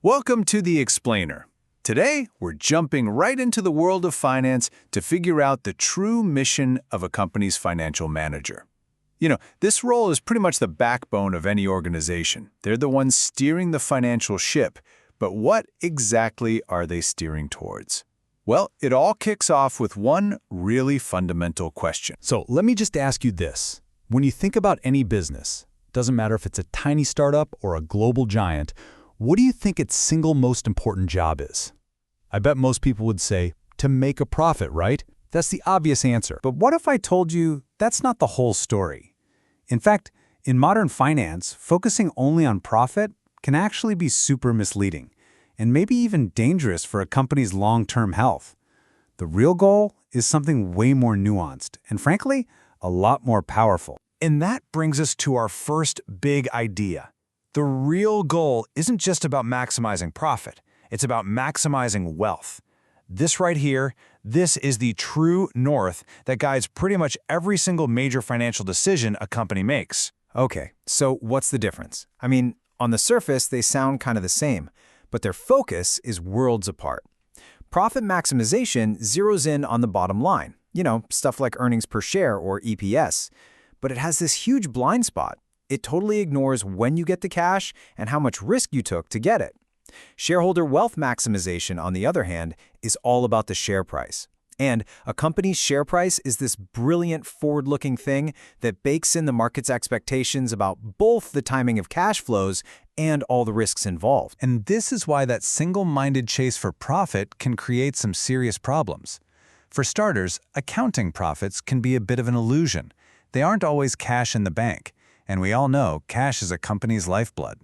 Welcome to The Explainer. Today, we're jumping right into the world of finance to figure out the true mission of a company's financial manager. This role is pretty much the backbone of any organization. They're the ones steering the financial ship. But what exactly are they steering towards? Well, it all kicks off with one really fundamental question. So let me just ask you this. When you think about any business, doesn't matter if it's a tiny startup or a global giant, what do you think its single most important job is? I bet most people would say, to make a profit, right? That's the obvious answer. But what if I told you that's not the whole story? In fact, in modern finance, focusing only on profit can actually be super misleading, and maybe even dangerous for a company's long-term health. The real goal is something way more nuanced, and frankly, a lot more powerful. And that brings us to our first big idea. The real goal isn't just about maximizing profit. It's about maximizing wealth. This right here, this is the true north that guides pretty much every single major financial decision a company makes. Okay, so what's the difference? I mean, on the surface, they sound kind of the same, but their focus is worlds apart. Profit maximization zeroes in on the bottom line, stuff like earnings per share or EPS. But it has this huge blind spot. It totally ignores when you get the cash and how much risk you took to get it. Shareholder wealth maximization, on the other hand, is all about the share price. And a company's share price is this brilliant forward-looking thing that bakes in the market's expectations about both the timing of cash flows and all the risks involved. And this is why that single-minded chase for profit can create some serious problems. For starters, accounting profits can be a bit of an illusion. They aren't always cash in the bank. And we all know cash is a company's lifeblood.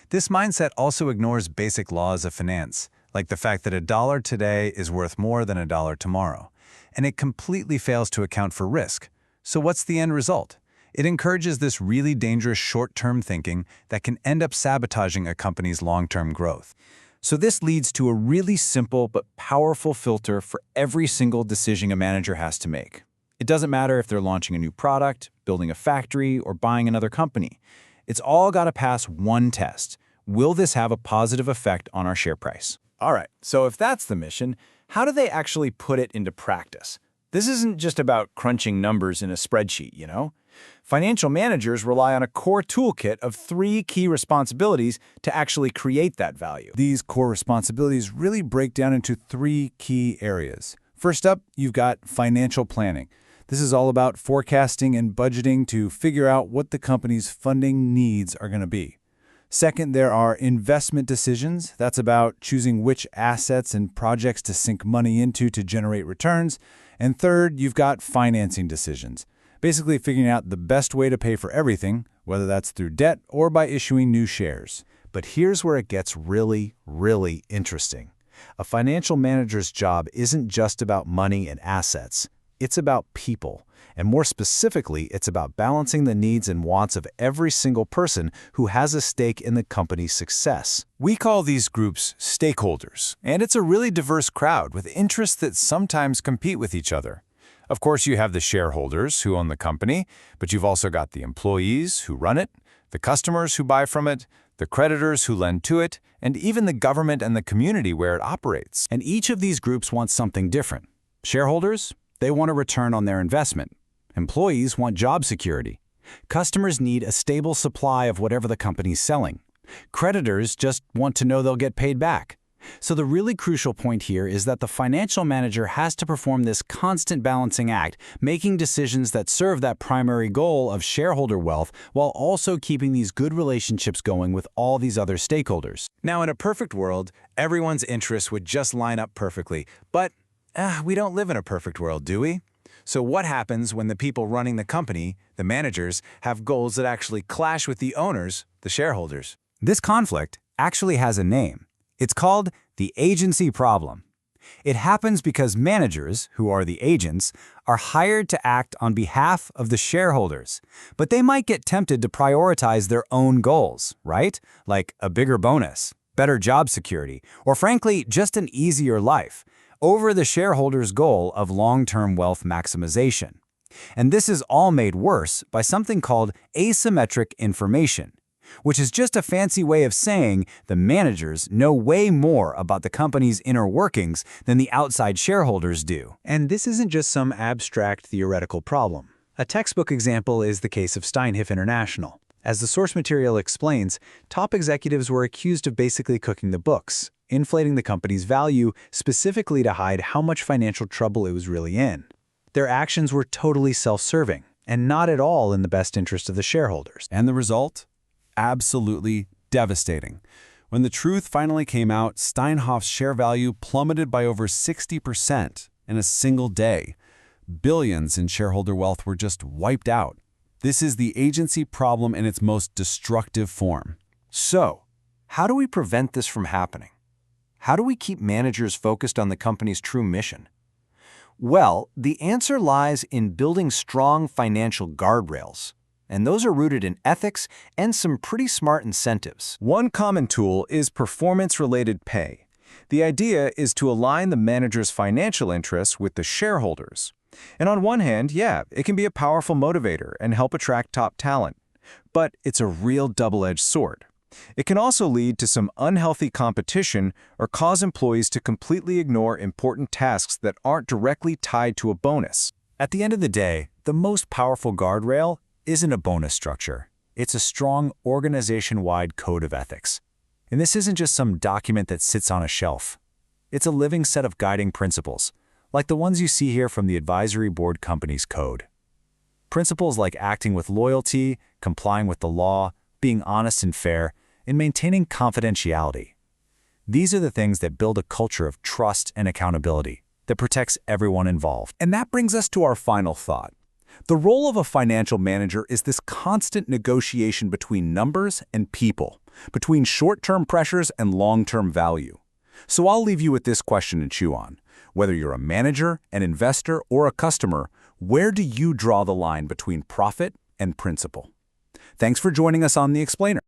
This mindset also ignores basic laws of finance, like the fact that $1 today is worth more than $1 tomorrow. And it completely fails to account for risk. So what's the end result? It encourages this really dangerous short-term thinking that can end up sabotaging a company's long-term growth. So this leads to a really simple but powerful filter for every single decision a manager has to make. It doesn't matter if they're launching a new product, building a factory, or buying another company. It's all got to pass one test. Will this have a positive effect on our share price? All right, so if that's the mission, how do they actually put it into practice? This isn't just about crunching numbers in a spreadsheet, Financial managers rely on a core toolkit of 3 key responsibilities to actually create that value. These core responsibilities really break down into 3 key areas. First up, you've got financial planning. This is all about forecasting and budgeting to figure out what the company's funding needs are going to be. Second, there are investment decisions. That's about choosing which assets and projects to sink money into to generate returns. And third, you've got financing decisions. Basically figuring out the best way to pay for everything, whether that's through debt or by issuing new shares. But here's where it gets really, really interesting. A financial manager's job isn't just about money and assets. It's about people, and more specifically, it's about balancing the needs and wants of every single person who has a stake in the company's success. We call these groups stakeholders, and it's a really diverse crowd with interests that sometimes compete with each other. Of course, you have the shareholders who own the company, but you've also got the employees who run it, the customers who buy from it, the creditors who lend to it, and even the government and the community where it operates. And each of these groups wants something different. Shareholders, they want a return on their investment. Employees want job security. Customers need a stable supply of whatever the company's selling. Creditors just want to know they'll get paid back. So the really crucial point here is that the financial manager has to perform this constant balancing act, making decisions that serve that primary goal of shareholder wealth while also keeping these good relationships going with all these other stakeholders. Now, in a perfect world, everyone's interests would just line up perfectly. But we don't live in a perfect world, do we? So what happens when the people running the company, the managers, have goals that actually clash with the owners, the shareholders? This conflict actually has a name. It's called the agency problem. It happens because managers, who are the agents, are hired to act on behalf of the shareholders. But they might get tempted to prioritize their own goals, right? Like a bigger bonus, better job security, or frankly, just an easier life, over the shareholders' goal of long-term wealth maximization. And this is all made worse by something called asymmetric information. which is just a fancy way of saying the managers know way more about the company's inner workings than the outside shareholders do. And this isn't just some abstract theoretical problem. A textbook example is the case of Steinhoff International. As the source material explains, top executives were accused of basically cooking the books, inflating the company's value specifically to hide how much financial trouble it was really in. Their actions were totally self-serving and not at all in the best interest of the shareholders. And the result? Absolutely devastating. When the truth finally came out, Steinhoff's share value plummeted by over 60% in a single day. Billions in shareholder wealth were just wiped out. This is the agency problem in its most destructive form. So, how do we prevent this from happening? How do we keep managers focused on the company's true mission? Well, the answer lies in building strong financial guardrails, and those are rooted in ethics and some pretty smart incentives. One common tool is performance-related pay. The idea is to align the manager's financial interests with the shareholders. And on one hand, yeah, it can be a powerful motivator and help attract top talent. But it's a real double-edged sword. It can also lead to some unhealthy competition or cause employees to completely ignore important tasks that aren't directly tied to a bonus. At the end of the day, the most powerful guardrail isn't a bonus structure. It's a strong organization-wide code of ethics. And this isn't just some document that sits on a shelf. It's a living set of guiding principles, like the ones you see here from the Advisory Board Company's Code. Principles like acting with loyalty, complying with the law, being honest and fair, and maintaining confidentiality. These are the things that build a culture of trust and accountability that protects everyone involved. And that brings us to our final thought. The role of a financial manager is this constant negotiation between numbers and people, between short-term pressures and long-term value. So I'll leave you with this question to chew on. Whether you're a manager, an investor, or a customer, where do you draw the line between profit and principle? Thanks for joining us on The Explainer.